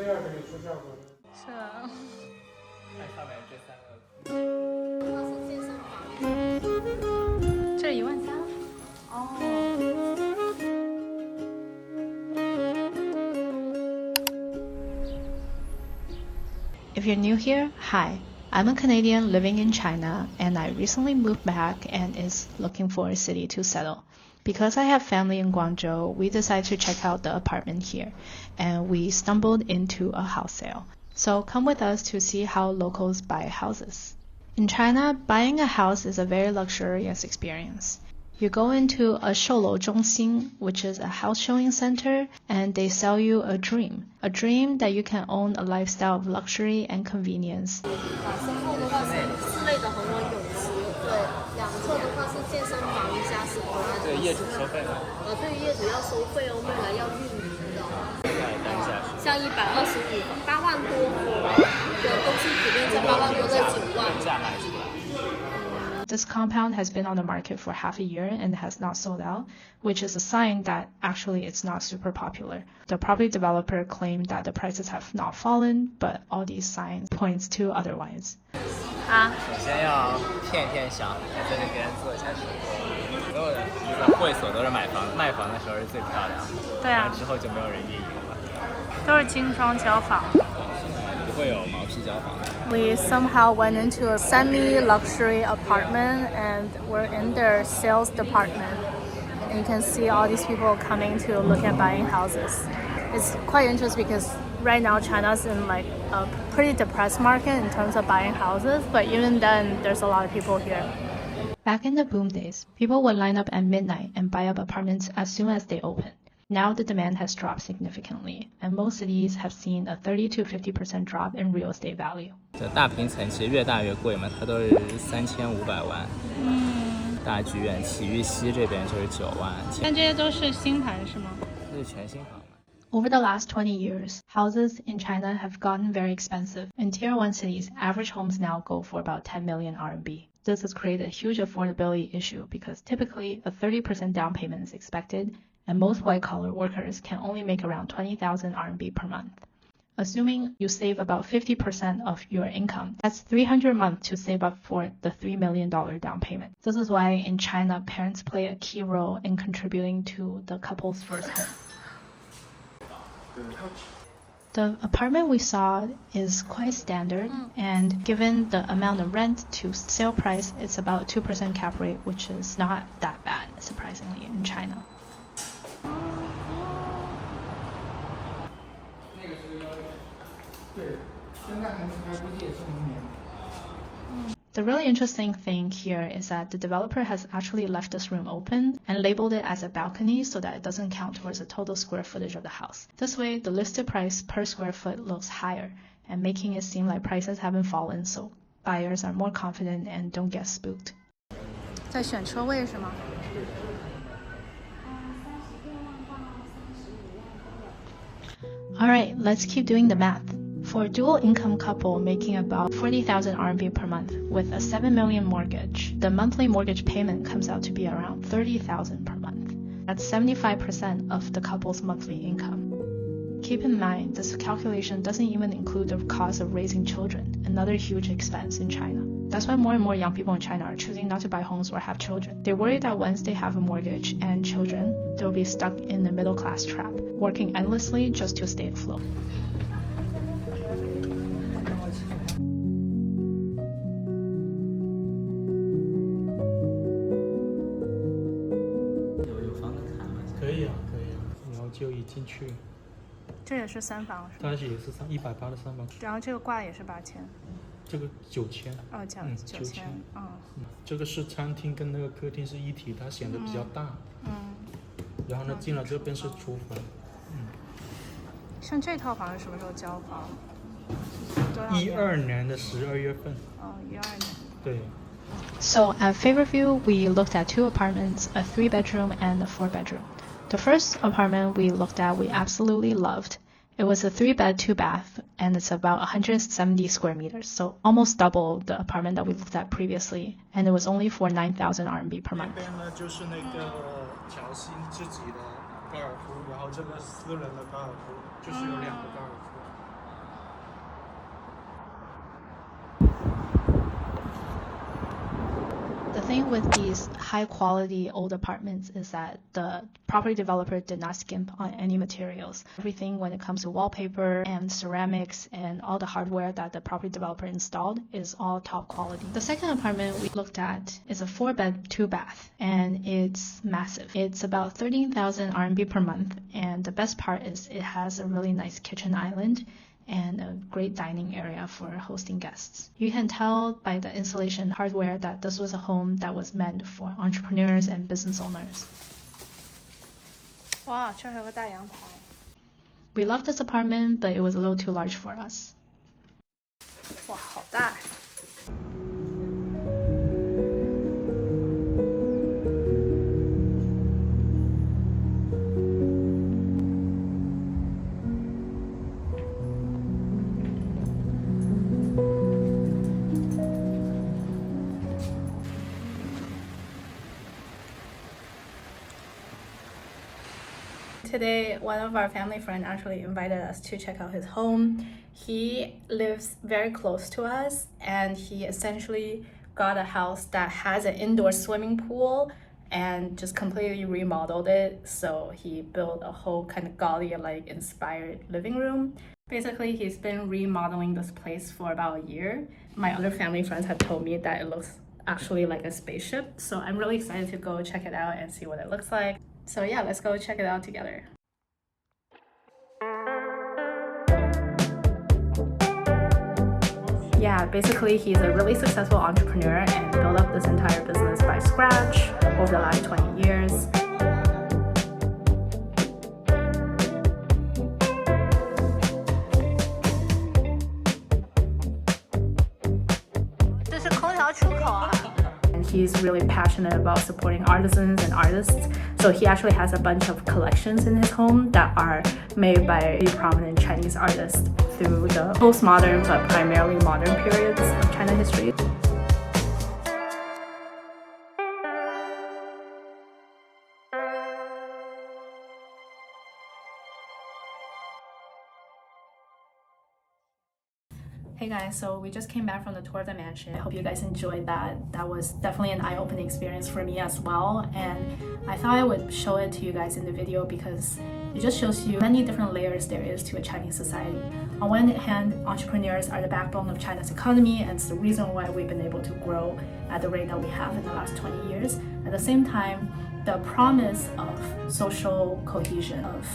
是啊。看上面这三个。这13000。哦。If you're new here, hi. I'm a Canadian living in China, and I recently moved back and is looking for a city to settle. Because I have family in Guangzhou, we decided to check out the apartment here, and we stumbled into a house sale. So come with us to see how locals buy houses. In China, buying a house is a very luxurious experience. You go into a 售楼中心, which is a house showing center, and they sell you a dream that you can own a lifestyle of luxury and convenience. 身后的话是室内的恒温泳池，对，两侧的话是健身房，一下是对业主收费吗？对于业主要收费哦，未来要运营的。单下是像125 8万多的都是普遍在8万多到9万。价卖出来。This compound has been on the market for half a year and has not sold out, which is a sign that actually it's not super popular. The property developer claimed that the prices have not fallen, but all these signs points to otherwise. 首先要骗想在那边做一下生活，所有的这个会所都是买房，卖房的时候是最漂亮的，对啊，然后之后就没有人运营了，都是精装交房。不会有毛坯交房。We somehow went into a semi-luxury apartment and we're in their sales department. And you can see all these people coming to look at buying houses. It's quite interesting because right now China's in like a pretty depressed market in terms of buying houses, but even then there's a lot of people here. Back in the boom days, people would line up at midnight and buy up apartments as soon as they open. Now the demand has dropped significantly, and most cities have seen a 30 to 50% drop in real estate value. 这大平层其实越大越贵嘛，它都是3500万。大剧院体育西这边就是9万。但这些都是新盘是吗？这是全新房。Over the last 20 years, houses in China have gotten very expensive. In Tier 1 cities, average homes now go for about 10 million RMB. This has created a huge affordability issue because typically a 30% down payment is expected, and most white-collar workers can only make around 20,000 RMB per month. Assuming you save about 50% of your income, that's 300 a month to save up for the $3 million down payment. This is why in China, parents play a key role in contributing to the couple's first home. The apartment we saw is quite standard, and given the amount of rent to sale price, it's about 2% cap rate, which is not that bad, surprisingly, in China. The really interesting thing here is that the developer has actually left this room open and labeled it as a balcony so that it doesn't count towards the total square footage of the house. This way, the listed price per square foot looks higher and making it seem like prices haven't fallen, so buyers are more confident and don't get spooked. 在选车位是吗？ Alright, let's keep doing the math. For a dual income couple making about 40,000 RMB per month with a 7 million mortgage, the monthly mortgage payment comes out to be around 30,000 per month. That's 75% of the couple's monthly income. Keep in mind, this calculation doesn't even include the cost of raising children, another huge expense in China. That's why more and more young people in China are choosing not to buy homes or have children. They worry that once they have a mortgage and children, they'll be stuck in the middle class trap, working endlessly just to stay afloat. Can 这也是3房是吧？它也是180的3房，然后这个挂也是8000。这个9000。哦，这样子9000。这个是餐厅跟那个客厅是一体，它显得比较大。然后呢，进了这边是厨房。像这套房是什么时候交房？12年的12月份。12年。对。So at Favorite View, we looked at 2 apartments, a 3-bedroom and a 4-bedroom. The first apartment we looked at, we absolutely loved. It was a 3-bed, 2-bath, and it's about 170 square meters, so almost double the apartment that we looked at previously, and it was only for 9,000 RMB per month. 这边呢就是那个乔欣自己的高尔夫，然后这个私人的高尔夫，就是有2个高尔夫。thing with these high quality old apartments is that the property developer did not skimp on any materials. Everything when it comes to wallpaper and ceramics and all the hardware that the property developer installed is all top quality. The second apartment we looked at is a 4-bed, 2-bath, and it's massive. It's about 13,000 RMB per month, and the best part is it has a really nice kitchen island and a great dining area for hosting guests. You can tell by the insulation hardware that this was a home that was meant for entrepreneurs and business owners. Wow, 这还有个大阳台。 We loved this apartment, but it was a little too large for us. 哇，好大！ Today, one of our family friends actually invited us to check out his home. He lives very close to us, and he essentially got a house that has an indoor swimming pool and just completely remodeled it. So he built a whole kind of Gaudi-like inspired living room. Basically, he's been remodeling this place for about a year. My other family friends have told me that it looks actually like a spaceship. So I'm really excited to go check it out and see what it looks like. So yeah, let's go check it out together. Yeah, basically he's a really successful entrepreneur and built up this entire business by scratch over the last 20 years. And he's really passionate about supporting artisans and artists. So he actually has a bunch of collections in his home that are made by prominent Chinese artists through the postmodern but primarily modern periods of China history. Hey guys, so we just came back from the tour of the mansion. I hope you guys enjoyed that. That was definitely an eye-opening experience for me as well, and I thought I would show it to you guys in the video because it just shows you many different layers there is to a Chinese society. On one hand, entrepreneurs are the backbone of China's economy, and it's the reason why we've been able to grow at the rate that we have in the last 20 years. At the same time, the promise of social cohesion, of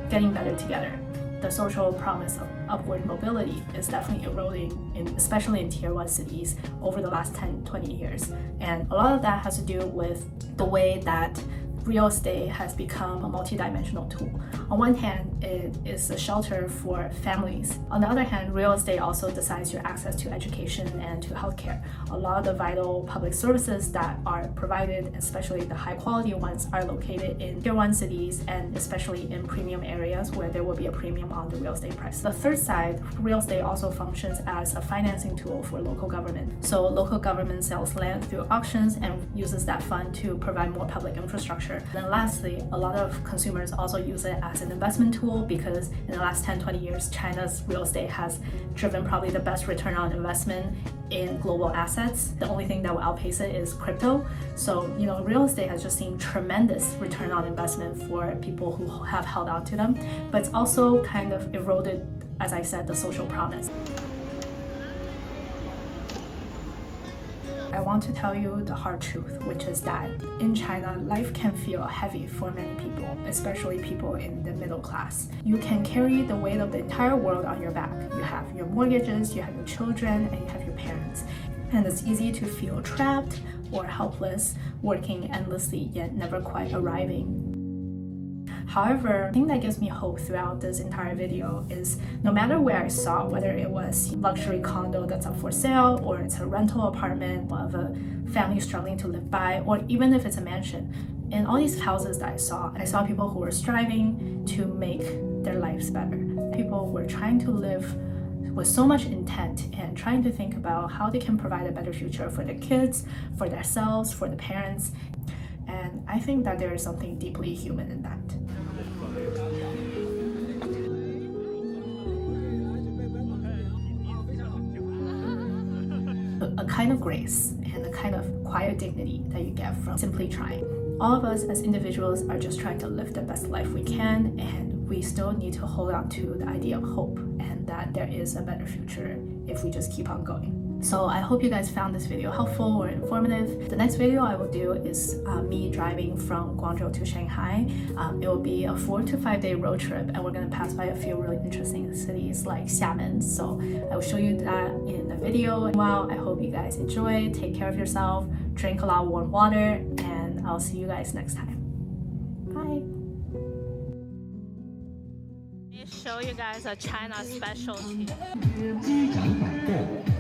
getting better together, the social promise of upward mobility is definitely eroding, especially in tier 1 cities over the last 10-20 years. And a lot of that has to do with the way that real estate has become a multidimensional tool. On one hand, it is a shelter for families. On the other hand, real estate also decides your access to education and to healthcare. A lot of the vital public services that are provided, especially the high quality ones, are located in tier 1 cities and especially in premium areas where there will be a premium on the real estate price. The third side, real estate also functions as a financing tool for local government. So local government sells land through auctions and uses that fund to provide more public infrastructure. Then lastly, a lot of consumers also use it as an investment tool because in the last 10-20 years, China's real estate has driven probably the best return on investment in global assets. The only thing that will outpace it is crypto. So, real estate has just seen tremendous return on investment for people who have held on to them, but it's also kind of eroded, as I said, the social promise. I want to tell you the hard truth, which is that in China, life can feel heavy for many people, especially people in the middle class. You can carry the weight of the entire world on your back. You have your mortgages, you have your children, and you have your parents. And it's easy to feel trapped or helpless, working endlessly yet never quite arriving. However, the thing that gives me hope throughout this entire video is no matter where I saw, whether it was luxury condo that's up for sale, or it's a rental apartment of a family struggling to live by, or even if it's a mansion, in all these houses that I saw people who were striving to make their lives better. People were trying to live with so much intent and trying to think about how they can provide a better future for their kids, for themselves, for the parents. And I think that there is something deeply human in that. A kind of grace and the kind of quiet dignity that you get from simply trying. All of us as individuals are just trying to live the best life we can, and we still need to hold on to the idea of hope and that there is a better future if we just keep on going. So I hope you guys found this video helpful or informative. The next video I will do is me driving from Guangzhou to Shanghai. It will be a 4 to 5 day road trip, and we're going to pass by a few really interesting cities like Xiamen. So I will show you that in the video. Meanwhile, I hope you guys enjoy, take care of yourself, drink a lot of warm water, and I'll see you guys next time. Bye! Let me show you guys a China specialty. 机长导购